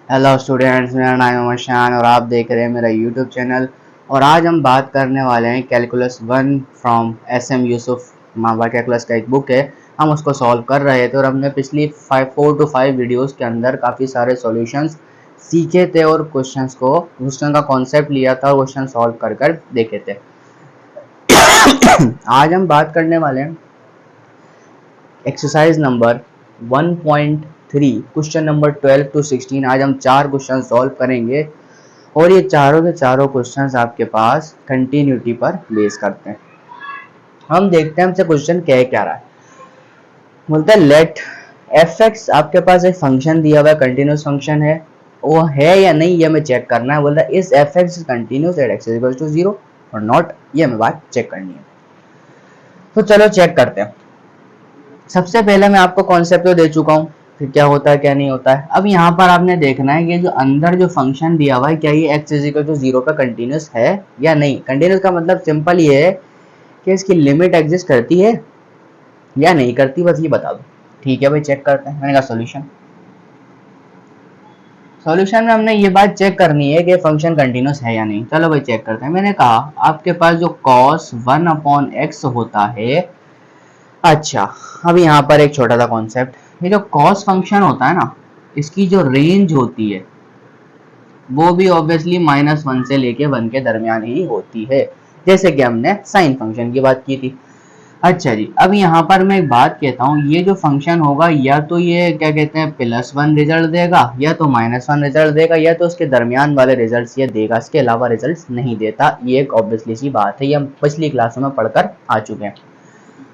Hello students, मेरा नाम है मशान और आप देख रहे हैं मेरा यूट्यूब चैनल। और आज हम बात करने वाले हैं कैलकुलस 1 फ्रॉम SM यूसुफ मावा कैलकुलस का एक बुक है। हम उसको सॉल्व कर रहे थे और हमने पिछली 4 to 5 वीडियोस के अंदर काफ़ी सारे सॉल्यूशंस सीखे थे और क्वेश्चन का कॉन्सेप्ट लिया था और क्वेश्चन सॉल्व कर कर देखे थे। आज हम बात करने वाले हैं exercise number 1.3 question number 12 to 16। आज हम 4 क्वेश्चन सॉल्व करेंगे और ये चारों के चारों क्वेश्चंस आपके पास कंटिन्यूटी पर बेस करते हैं। हम देखते हैं हमसे क्वेश्चन क्या रहा है। बोलते हैं लेट एफ एक्स, आपके पास एक फंक्शन दिया हुआ है, कंटिन्यूस फंक्शन है, वो है या नहीं ये हमें चेक करना है। बोलता है is F X continuous at X is equal to 0 और नॉट, ये हमें बात चेक करनी है। तो चलो चेक करते हैं। सबसे पहले मैं आपको कॉन्सेप्ट तो दे चुका हूँ फिर क्या होता है क्या नहीं होता है। अब यहाँ पर आपने देखना है कि जो अंदर जो फंक्शन दिया हुआ है क्या ये x इज इक्वल टू 0 का कंटिन्यूस है या नहीं। कंटिन्यूस का मतलब सिंपल ये है कि इसकी लिमिट एग्जिस्ट करती है या नहीं करती, बस ये बता दो। ठीक है भाई, चेक करते हैं। मैंने कहा सॉल्यूशन में हमने ये बात चेक करनी है कि फंक्शन कंटिन्यूस है या नहीं। चलो भाई चेक करते हैं। मैंने कहा आपके पास जो cos 1/x होता है। अच्छा, अब यहाँ पर एक छोटा सा कॉन्सेप्ट, ये जो कॉस फंक्शन होता है ना, इसकी जो रेंज होती है वो भी ऑब्वियसली -1 से लेके 1 के दरमियान ही होती है, जैसे कि हमने साइन फंक्शन की बात की थी। अच्छा जी, अब यहाँ पर मैं एक बात कहता हूँ, ये जो फंक्शन होगा या तो ये क्या कहते हैं +1 रिजल्ट देगा या तो -1 रिजल्ट देगा या तो उसके दरमियान वाले रिजल्ट ये देगा, इसके अलावा रिजल्ट नहीं देता। ये एक ऑब्वियसली सी बात है, ये हम पिछली क्लासों में पढ़कर आ चुके हैं।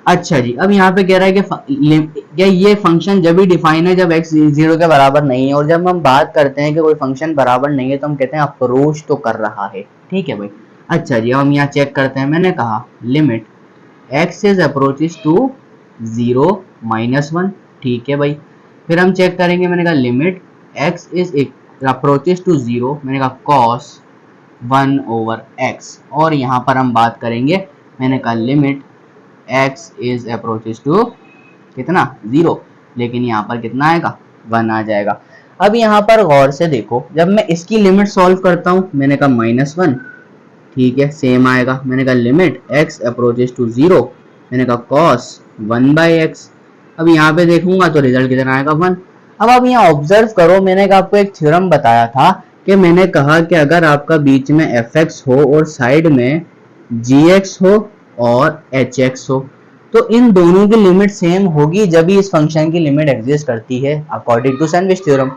अच्छा जी, अब यहाँ पे कह रहा है कि ये फंक्शन जब भी डिफाइन है जब x 0 के बराबर नहीं है। और जब हम बात करते हैं कि कोई फंक्शन बराबर नहीं है तो हम कहते हैं अप्रोच तो कर रहा है। ठीक है भाई। अच्छा जी, अब हम यहाँ चेक करते हैं। मैंने कहा limit x is approaches to 0 -1। ठीक है भाई। फिर हम चेक करेंगे। मैंने कहा limit x is approaches to 0, मैंने कहा cos 1/x। और यहाँ पर हम बात करेंगे, मैंने कहा limit x is approaches to कितना 0, लेकिन यहाँ पर कितना आएगा 1 आ जाएगा। अब यहाँ पर गौर से देखो, जब मैं इसकी लिमिट सॉल्व करता हूँ, मैंने कहा -1, ठीक है सेम आएगा। मैंने कहा लिमिट x अप्रोचेस टू 0, मैंने कहा cos 1/x। अब यहाँ पे देखूंगा तो रिजल्ट कितना आएगा 1। अब आप यहाँ ऑब्जर्व करो, मैंने आपको एक थ्योरम बताया था कि मैंने कहा कि अगर आपका बीच में fx हो और साइड में gx हो और hx हो तो इन दोनों की लिमिट सेम होगी जब भी इस फंक्शन की लिमिट एग्जिस्ट करती है अकॉर्डिंग टू सैंडविच थ्योरम।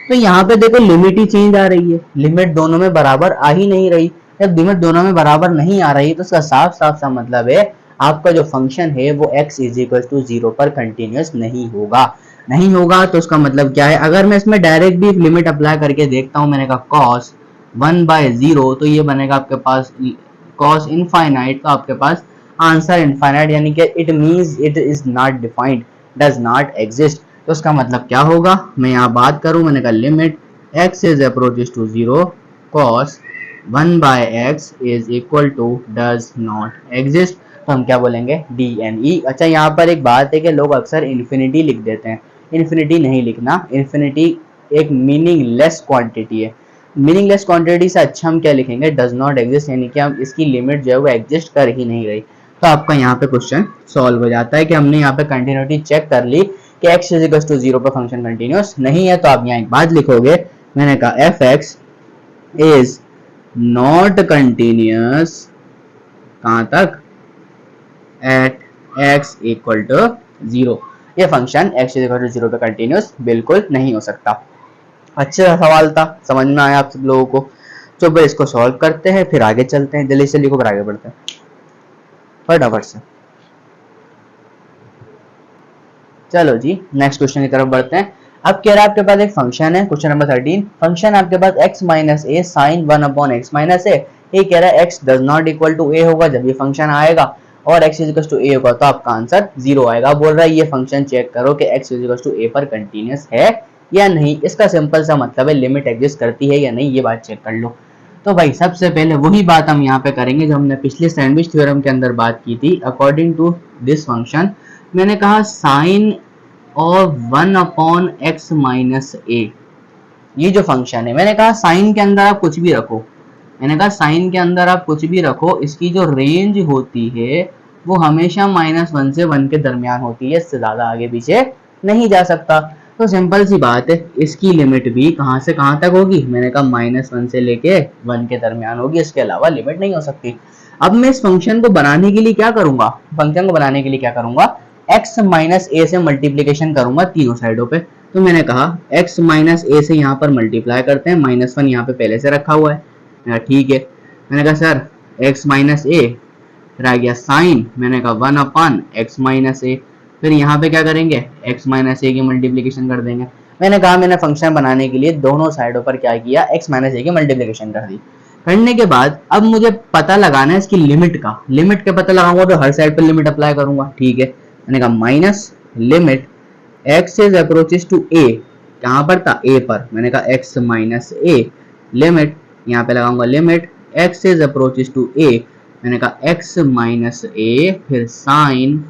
तो यहाँ पे देखो लिमिट ही चेंज आ रही है, लिमिट दोनों में बराबर आ ही नहीं रही। जब लिमिट दोनों में बराबर नहीं आ रही तो उसका साफ साफ सा मतलब है आपका जो फंक्शन है वो x इज इक्वल टू 0 पर कंटिन्यूस नहीं होगा। नहीं होगा तो उसका मतलब क्या है, अगर मैं इसमें डायरेक्ट भी लिमिट अप्लाई करके देखता हूँ, मैंने कहा cos 1/0 तो ये बनेगा आपके पास cos इनफाइनाइट, तो आपके पास आंसर इनफाइनाइट, यानी कि it means it is not defined, does not exist. तो उसका मतलब क्या होगा, मैं यहाँ बात करूँ, मैंने कहा limit x is approaches to 0 cos 1/x is equal to does not exist. तो हम क्या बोलेंगे DNE। अच्छा, यहाँ पर एक बात है कि लोग अक्सर इन्फिनिटी लिख देते हैं। इन्फिनिटी नहीं लिखना, इन्फिनिटी एक मीनिंगलेस क्वांटिटी है। मीनिंगलेस क्वांटिटी से अच्छा हम क्या लिखेंगे, डज नॉट एग्जिस्ट, यानी कि हम इसकी लिमिट जो है वो एग्जिस्ट कर ही नहीं रही। तो आपका यहाँ पे क्वेश्चन सॉल्व हो जाता है कि हमने यहाँ पे कंटिन्यूटी चेक कर ली कि x इज इक्वल टू 0 पर फंक्शन कंटिन्यूस नहीं है। तो आप यहाँ एक बात लिखोगे, मैंने कहा fx इज नॉट कंटिन्यूस कहाँ तक, एट x इक्वल टू 0। ये function x is equal to 0 पे कंटिन्यूस बिल्कुल नहीं हो सकता। अच्छा सवाल था, समझ में आया आप सब लोगों को। तो भाई इसको सॉल्व करते हैं फिर आगे चलते हैं, जल्दी से लिखो फिर आगे बढ़ते हैं फटाफट से। चलो जी नेक्स्ट क्वेश्चन की तरफ बढ़ते हैं। अब कह रहा है आपके पास एक फंक्शन है, क्वेश्चन नंबर 13। फंक्शन आपके पास x minus a sine 1/x minus a. ये कह रहा है x does not equal to a होगा जब ये फंक्शन आएगा और x is equal to a होगा तो आपका आंसर 0 आएगा। बोल रहा है ये फंक्शन चेक करो कि x इज इक्वल टू ए पर कंटिन्यूस है या नहीं। इसका सिंपल सा मतलब है लिमिट एग्जिस्ट करती है या नहीं, ये बात चेक कर लो। तो भाई सबसे पहले वही बात हम यहाँ पे करेंगे जो हमने पिछले सैंडविच थ्योरम के अंदर बात की थी। अकॉर्डिंग टू दिस फंक्शन मैंने कहा sign of 1/x minus a, ये जो फंक्शन है, मैंने कहा साइन के अंदर आप कुछ भी रखो, मैंने कहा साइन के अंदर आप कुछ भी रखो, इसकी जो रेंज होती है वो हमेशा -1 से 1 के दरमियान होती है, इससे ज्यादा आगे पीछे नहीं जा सकता। तो सिंपल सी बात है, इसकी लिमिट भी कहां से कहां तक होगी, मैंने कहा -1 से लेके 1 के दरमियान होगी, इसके अलावा लिमिट नहीं हो सकती। अब मैं इस फंक्शन को बनाने के लिए क्या करूंगा, फंक्शन को बनाने के लिए क्या करूंगा, x माइनस ए से मल्टीप्लीकेशन करूंगा तीनों साइडों पे। तो मैंने कहा x माइनस ए से यहाँ पर मल्टीप्लाई करते हैं, -1 यहाँ पे पहले से रखा हुआ है, ठीक है। मैंने कहा सर x माइनस ए, फिर आ गया साइन, मैंने कहा 1 अपॉन x माइनस ए, फिर यहाँ पे क्या करेंगे x माइनस ए की मल्टीप्लीकेशन कर देंगे। मैंने कहा मैंने फंक्शन बनाने के लिए दोनों साइडों पर क्या किया, x माइनस ए की मल्टीप्लीकेशन कर दी। करने के बाद अब मुझे पता लगाना है इसकी लिमिट का, लिमिट के पता लगाऊंगा तो हर साइड पर लिमिट अप्लाई करूंगा, ठीक है। मैंने कहा minus limit x is approaches to a, कहां पर था, a पर, मैंने कहा x माइनस a, लिमिट यहाँ पे लगाऊंगा limit x is approaches to a, मैंने कहा x माइनस a, फिर sine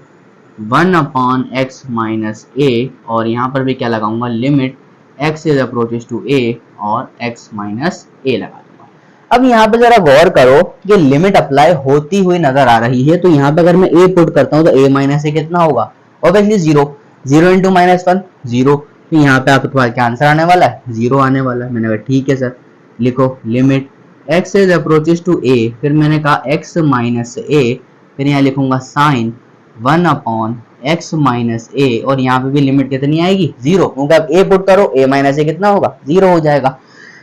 1 upon x minus a, और यहाँ पर भी क्या लगाऊंगा, limit x is approaches to a और x माइनस a लगा दूंगा। अब यहाँ पे जरा गौर करो, ये लिमिट अप्लाई होती हुई नजर आ रही है, तो यहाँ पे अगर मैं a पुट करता हूँ तो a माइनस a कितना होगा, ऑब्वियसली 0, 0 इंटू -1 0, तो यहाँ पे आपके पास क्या आंसर आने वाला है, 0 आने वाला है। मैंने कहा ठीक है सर, लिखो limit x is approaches to a, फिर मैंने कहा x माइनस a, फिर यहाँ लिखूंगा sine 1 upon x minus a, और यहाँ पे भी लिमिट कितनी आएगी, 0, क्योंकि आप a पुट करो a माइनस a कितना होगा, 0 हो जाएगा।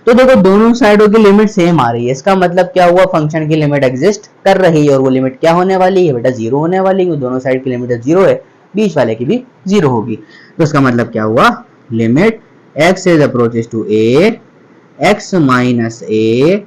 तो देखो दोनों साइडों की लिमिट सेम आ रही है, इसका मतलब क्या हुआ, फंक्शन की लिमिट एग्जिस्ट कर रही है, और वो लिमिट क्या होने वाली है बेटा, 0 होने वाली है, दोनों साइड की लिमिट 0 है, बीच वाले की भी 0 होगी। तो इसका मतलब क्या हुआ, limit x is approaches to a, x minus a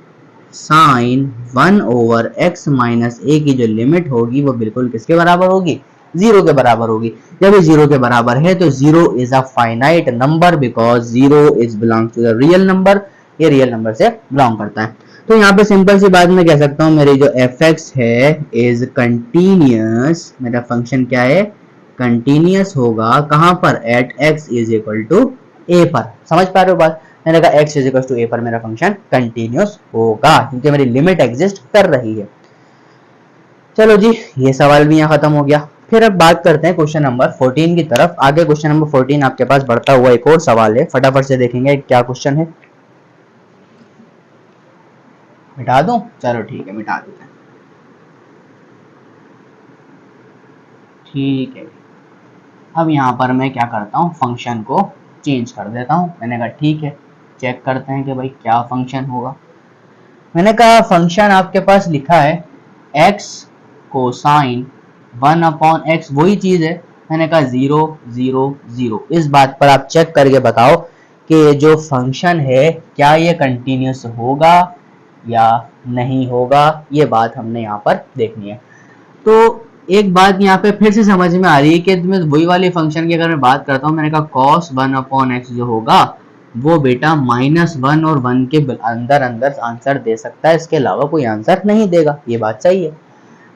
sine 1 over x minus a की जो लिमिट होगी वो बिल्कुल किसके बराबर होगी, 0 के बराबर होगी। जब ये 0 के बराबर है तो 0 is a finite number, because 0 is belongs to the real number, ये रियल नंबर से बिलोंग करता है। तो यहाँ पे सिंपल सी बात मैं कह सकता हूँ, मेरी जो fx है इज कंटिन्यूअस, मेरा फंक्शन क्या है, कंटिन्यूअस होगा, कहां पर, at x is equal to a पर। समझ पा रहे हो बात, मैंने कहा x is equal to a पर मेरा फंक्शन कंटिन्यूअस होगा, क्योंकि मेरी लिमिट एग्जिस्ट कर रही है। चलो जी, ये सवाल भी यहाँ खत्म हो गया। फिर अब बात करते हैं क्वेश्चन नंबर 14 की तरफ। आगे क्वेश्चन नंबर 14 आपके पास बढ़ता हुआ एक और सवाल है, फटाफट से देखेंगे क्या क्वेश्चन है। मिटा दूं, चलो ठीक है मिटा देते हैं, ठीक है। अब यहाँ पर मैं क्या करता हूँ, फंक्शन को चेंज कर देता हूँ। मैंने कहा ठीक है, चेक करते हैं कि भाई क्या फंक्शन होगा। मैंने कहा फंक्शन आपके पास लिखा है x कोसाइन 1 अपॉन x, वही चीज है। मैंने कहा 0 0 0, इस बात पर आप चेक करके बताओ कि जो फंक्शन है क्या ये कंटिन्यूस होगा या नहीं होगा, ये बात हमने यहाँ पर देखनी है। तो एक बात यहाँ पे फिर से समझ में आ रही है कि वही वाले फंक्शन की अगर मैं बात करता हूँ, मैंने कहा cos 1 अपॉन x जो होगा वो बेटा -1 और 1 के अंदर अंदर आंसर दे सकता है, इसके अलावा कोई आंसर नहीं देगा, ये बात सही है।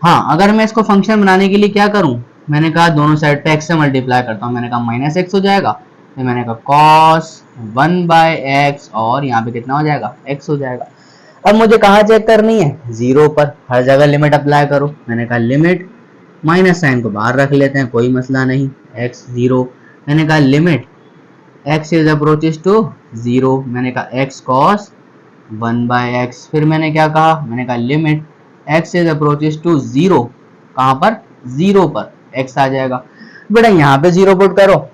हाँ, अगर मैं इसको फंक्शन बनाने के लिए क्या करूं, मैंने कहा दोनों साइड पे x से मल्टीप्लाई करता हूं, मैंने कहा -x हो जाएगा, फिर मैंने कहा cos 1/x, और यहाँ पे कितना हो जाएगा, x हो जाएगा। अब मुझे कहाँ चेक करनी है, 0 पर, हर जगह लिमिट अप्लाई करो। मैंने कहा लिमिट, माइनस साइन को बाहर रख लेते हैं, कोई मसला नहीं, x 0, मैंने कहा limit x is approaches to 0, मैंने कहा x cos 1/x, फिर मैंने क्या कहा, मैंने कहा limit x is approaches to 0, कहां पर, 0 पर, x आ जाएगा। बेटा यहाँ पे 0 पुट करो,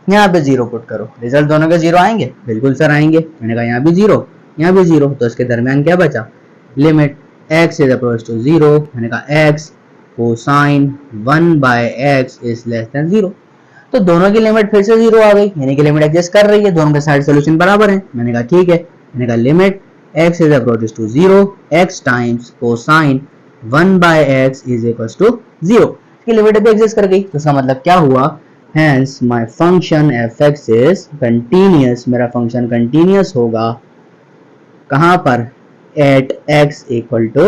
यहाँ पे 0 पुट करो, रिजल्ट दोनों के 0 आएंगे, बिल्कुल सर आएंगे। मैंने कहा यहाँ भी 0, यहाँ भी 0, तो इसके दरमियान क्या बचा, limit x is approach to 0, मैंने कहा x cosine 1/x is less than 0, तो दोनों की लिमिट फिर से 0 आ गई, यानी कि लिमिट एडजस्ट कर रही है, दोनों के साइड सोल्यूशन बराबर है। मैंने कहा ठीक है, मैंने कहा limit x is approach to 0, x times cosine 1/x is equals to 0, इसकी लिमिट भी एग्जिस्ट कर गई, तो इसका मतलब क्या हुआ, hence my function fx is continuous, मेरा फंक्शन कंटिन्यूअस होगा, कहां पर, एट x इक्वल टू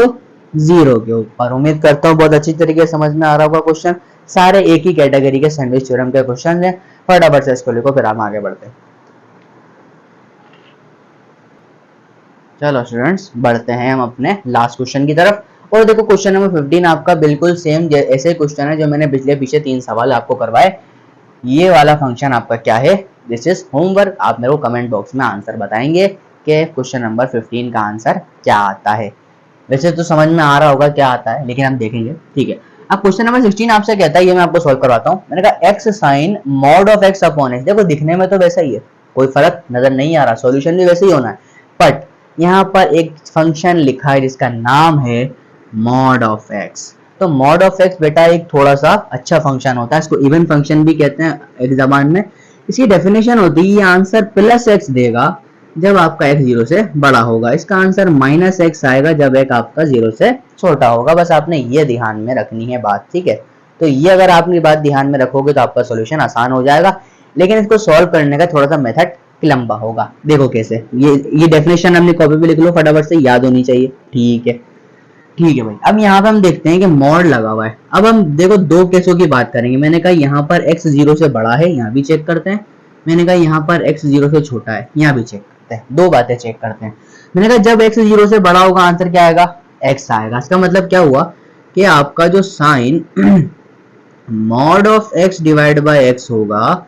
0 के ऊपर। उम्मीद करता हूँ बहुत अच्छी तरीके से समझ में आ रहा होगा क्वेश्चन, सारे एक ही कैटेगरी के सैंडविच थ्योरम के क्वेश्चन हैं, फटाफट से इसको लिखो फिर हम आगे बढ़ते हैं। चलो स्टूडेंट्स बढ़ते हैं हम अपने लास्ट क्वेश्चन की तरफ। और देखो क्वेश्चन नंबर 15 आपका बिल्कुल सेम ऐसे क्वेश्चन है जो मैंने पिछले पीछे 3 सवाल आपको करवाए। ये वाला फंक्शन आपका क्या है, दिस इज होमवर्क। आप मेरे को कमेंट बॉक्स में आंसर बताएंगे कि क्वेश्चन नंबर 15 का आंसर क्या आता है। वैसे तो समझ में आ रहा होगा क्या आता है, लेकिन हम देखेंगे, ठीक है। अब क्वेश्चन नंबर 16 आपसे कहता है, ये मैं आपको सॉल्व करवाता हूँ। मैंने कहा X sine mod of X upon X. देखो दिखने में तो वैसा ही है, कोई फर्क नजर नहीं आ रहा, सॉल्यूशन भी वैसे ही होना है, बट यहाँ पर एक फंक्शन लिखा है जिसका नाम है मॉड ऑफ एक्स। तो मॉड ऑफ एक्स बेटा एक थोड़ा सा अच्छा फंक्शन होता है, इसको इवन फंक्शन भी कहते हैं एक जबान में। इसकी डेफिनेशन होती है ये आंसर प्लस एक्स देगा जब आपका x 0 से बड़ा होगा, इसका आंसर माइनस एक्स आएगा जब एक आपका 0 से छोटा होगा। बस आपने ये ध्यान में रखनी है बात, ठीक है। तो ये अगर आपने बात ध्यान में रखोगे तो आपका सॉल्यूशन आसान हो जाएगा, लेकिन इसको सॉल्व करने का थोड़ा सा मेथड लंबा होगा। देखो कैसे, ये डेफिनेशन अपनी कॉपी पे लिख लो, फटाफट से याद होनी चाहिए, ठीक है। ठीक है भाई, अब यहाँ पे हम देखते हैं कि मॉड लगा हुआ है। अब हम देखो दो केसों की बात करेंगे। मैंने कहा यहाँ पर x 0 से बड़ा है, यहाँ भी चेक करते हैं। मैंने कहा यहाँ पर x 0 से छोटा है, यहाँ भी चेक करते हैं। दो बातें चेक करते हैं। मैंने कहा जब x 0 से बड़ा होगा आंसर क्या आएगा, x आएगा। इसका मतलब क्या हुआ कि आपका जो sine mod of x divide by x होगा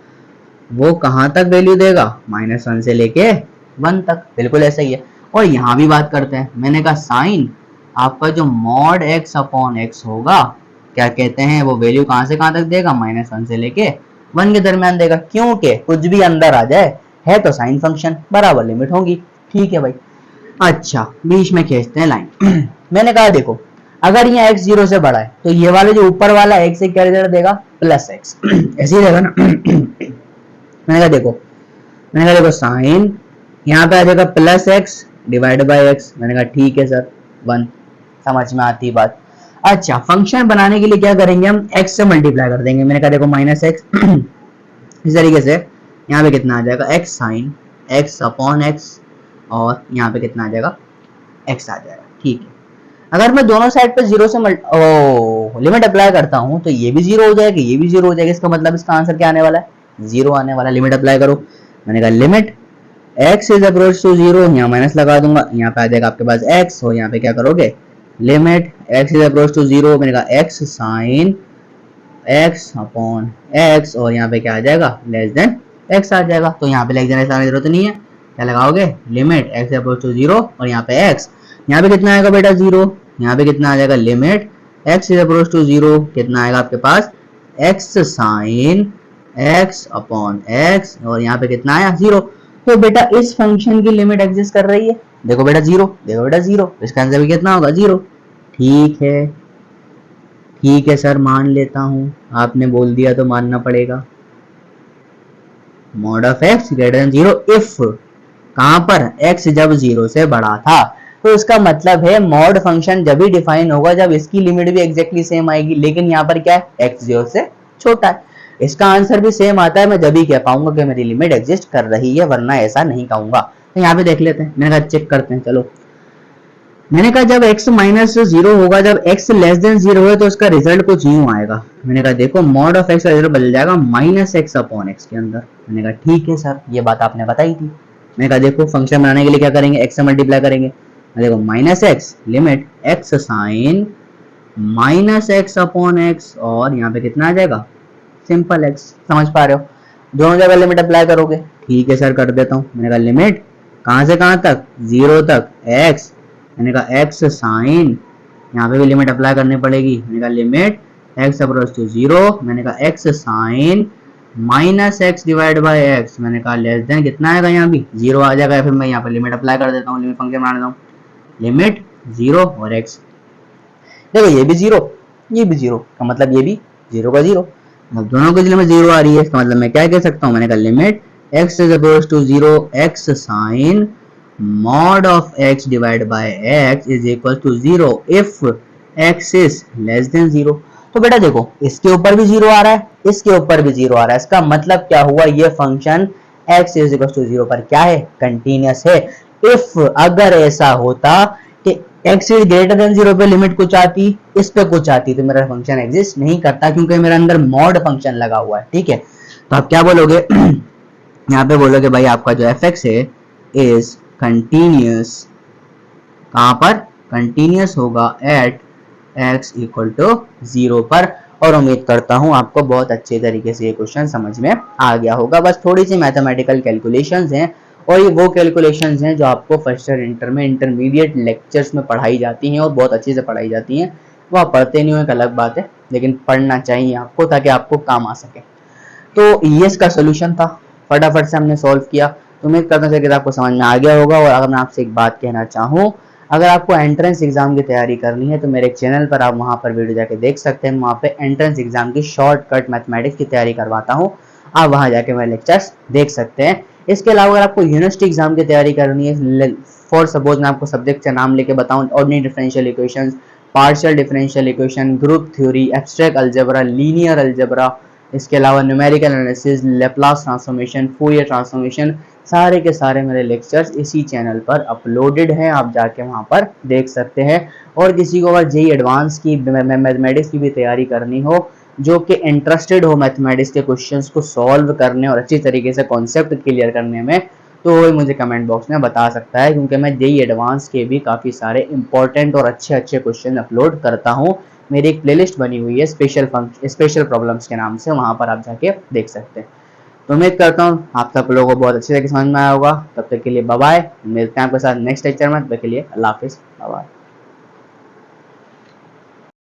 वो कहां तक वैल्यू देगा, -1 से लेके 1 तक, बिल्कुल ऐसा ही है। और यहाँ भी बात करते हैं। मैंने कहा साइन आपका जो मॉड x अपॉन x होगा, क्या कहते हैं, वो वैल्यू कहां से कहां तक देगा, -1 से लेके 1 के दरमियान देगा, क्योंकि कुछ भी अंदर आ जाए है तो साइन फंक्शन, बराबर लिमिट होगी, ठीक है भाई। अच्छा बीच में खींचते हैं लाइन। मैंने कहा देखो अगर ये x 0 से बड़ा है तो ये वाले जो ऊपर वाला x से क्या रिजल्ट देगा, प्लस x, ऐसे ही देगा ना। मैंने कहा देखो साइन यहाँ पे आ जाएगा plus x divide by X. मैंने कहा ठीक है सर, 1, समझ में आती बात। अच्छा फंक्शन बनाने के लिए क्या करेंगे, हम x से मल्टीप्लाई कर देंगे। मैंने कहा देखो माइनस एक्स, इस तरीके से यहाँ पे कितना आ जाएगा, x sine x upon x, और यहाँ पे कितना आ जाएगा, x आ जाएगा, ठीक है। अगर मैं दोनों साइड पे 0 से लिमिट अप्लाई करता हूँ तो ये भी 0 हो जाएगा, ये भी 0 हो जाएगा। इसका मतलब इसका आंसर क्या आने वाला है, 0 आने वाला। लिमिट अप्लाई करो। मैंने कहा limit x is approach to 0, यहाँ माइनस लगा दूंगा, यहाँ पे आ जाएगा आपके पास x, और यहाँ पे क्या करोगे, limit x is approach to 0। मैंने कहा x sine x upon x, और यहाँ पे क्या आ जाएगा, लेस देन x आ जाएगा। तो यहाँ पे लेस देन x आने की जरूरत नहीं है, क्या लगाओगे, limit x is approach to 0, और यहाँ पे x, यहाँ पे कितना आएगा बेटा 0, यहाँ पे कितना आ जाएगा, limit x is approach to 0, कितना आएगा आपके पास, x sine x upon x, और यहाँ पे कितना आया 0। तो बेटा इस फंक्शन की लिमिट एग्जिस्ट कर रही है, देखो बेटा 0, देखो बेटा 0, इसका आंसर भी कितना होगा, 0। ठीक है सर, मान लेता हूं, आपने बोल दिया तो मानना पड़ेगा। Mod of x greater than 0 if, कहां पर, x जब 0 से बड़ा था। तो इसका मतलब है मॉड फंक्शन जब भी डिफाइन होगा जब इसकी लिमिट भी एग्जैक्टली सेम आएगी, लेकिन यहाँ पर क्या है, x 0 से छोटा है। इसका आंसर भी सेम आता है, मैं जब ही कह पाऊंगा कि मेरी लिमिट एग्जिस्ट कर रही है, वरना ऐसा नहीं कहूंगा। तो यहाँ पे देख लेते हैं। मैंने कहा चेक करते हैं, चलो। मैंने कहा जब x माइनस 0 होगा, जब x लेस देन 0 है तो इसका रिजल्ट कुछ यूं आएगा। मैंने कहा देखो मॉड ऑफ x का रिजल्ट बदल जाएगा माइनस एक्स अपॉन एक्स के अंदर। मैंने कहा ठीक है सर, ये बात आपने बताई थी। मैंने कहा देखो फंक्शन बनाने के लिए क्या करेंगे, x से मल्टीप्लाई करेंगे। देखो minus X, limit x sine minus X upon X, और यहाँ पे कितना आ जाएगा, सिंपल x। समझ पा रहे हो, दोनों जगह लिमिट अप्लाई करोगे। ठीक है सर, कर देता हूँ। मैंने कहा लिमिट कहां से कहां तक, 0 तक x। मैंने कहा x साइन, यहाँ पे भी लिमिट अप्लाई करनी पड़ेगी। मैंने कहा लिमिट x अप्रोच टू 0। मैंने कहा x sine minus X divide by X. मैंने कहा लेस देन कितना आएगा, यहाँ भी 0 आ जाएगा। फिर मैं यहाँ पे लिमिट अप्लाई कर देता हूँ, लिमिट फंक्शन बना देता हूँ, लिमिट 0 और x। देखो ये भी 0, ये भी 0, का मतलब ये भी 0 का 0, मतलब दोनों की लिमिट 0 आ रही है। इसका मतलब मैं क्या कह सकता हूँ, मैंने कहा limit x is approach to 0 x sine mod of x divided by x is equal to 0 if x is less than 0। तो बेटा देखो इसके ऊपर भी 0 आ रहा है, इसके ऊपर भी 0 आ रहा है। इसका मतलब क्या हुआ, ये function x is equal to 0 पर क्या है, कंटिन्यूअस है। इफ अगर ऐसा होता कि x is greater than 0 पे लिमिट कुछ आती, इस पे कुछ आती, तो मेरा फंक्शन एग्जिस्ट नहीं करता, क्योंकि मेरे अंदर मॉड फंक्शन लगा हुआ है। ठीक है, तो आप क्या बोलोगे यहाँ पे बोलोगे भाई आपका जो fx है is continuous कहाँ पर, कंटिन्यूस होगा एट x इक्वल टू 0 पर। और उम्मीद करता हूँ आपको बहुत अच्छे तरीके से ये क्वेश्चन समझ में आ गया होगा। बस थोड़ी सी मैथमेटिकल कैलकुलेशंस हैं, और ये वो कैलकुलेशंस हैं जो आपको फर्स्ट ईयर इंटर में इंटरमीडिएट लेक्चर्स में पढ़ाई जाती हैं और बहुत अच्छे से पढ़ाई जाती हैं। वो आप पढ़ते नहीं हो एक अलग बात है, लेकिन पढ़ना चाहिए आपको ताकि आपको काम आ सके। तो ये इसका सोल्यूशन था, फटाफट से हमने सॉल्व किया। तो उम्मीद करता हूँ कि आपको समझ में आ गया होगा। और अगर मैं आपसे एक बात कहना चाहूँ, अगर आपको एंट्रेंस एग्जाम की तैयारी करनी है तो मेरे चैनल पर आप वहाँ पर वीडियो जाके देख सकते हैं। वहाँ पे एंट्रेंस एग्जाम की शॉर्टकट मैथमेटिक्स की तैयारी करवाता हूँ, आप वहाँ जाके मेरे लेक्चर्स देख सकते हैं। इसके अलावा अगर आपको यूनिवर्सिटी एग्जाम की तैयारी करनी है, फॉर सपोज मैं आपको सब्जेक्ट का नाम लेके बताऊँ, ordinary differential equations, partial differential equation, group theory, abstract algebra, linear algebra, इसके अलावा numerical analysis, Laplace transformation, Fourier transformation, सारे के सारे मेरे लेक्चर्स इसी चैनल पर अपलोडेड हैं, आप जाके वहां पर देख सकते हैं। और किसी को अगर जेईई एडवांस की मैथमेटिक्स की भी तैयारी करनी हो, जो कि इंटरेस्टेड हो मैथमेटिक्स के क्वेश्चंस को सॉल्व करने और अच्छी तरीके से कॉन्सेप्ट क्लियर करने में, तो वो मुझे कमेंट बॉक्स में बता सकता है, क्योंकि मैं जेईई एडवांस के भी काफ़ी सारे इंपॉर्टेंट और अच्छे अच्छे क्वेश्चन अपलोड करता हूँ। मेरी एक प्लेलिस्ट बनी हुई है स्पेशल प्रॉब्लम्स के नाम से, वहां पर आप जाके देख सकते हैं। तो उम्मीद करता हूँ आप सब लोगों को बहुत अच्छे से समझ में आया होगा। तब तक के लिए बाय बाय, मिलते हैं आपके साथ नेक्स्ट लेक्चर में। तब तक के लिए अल्लाह हाफिज़, बाय बाय।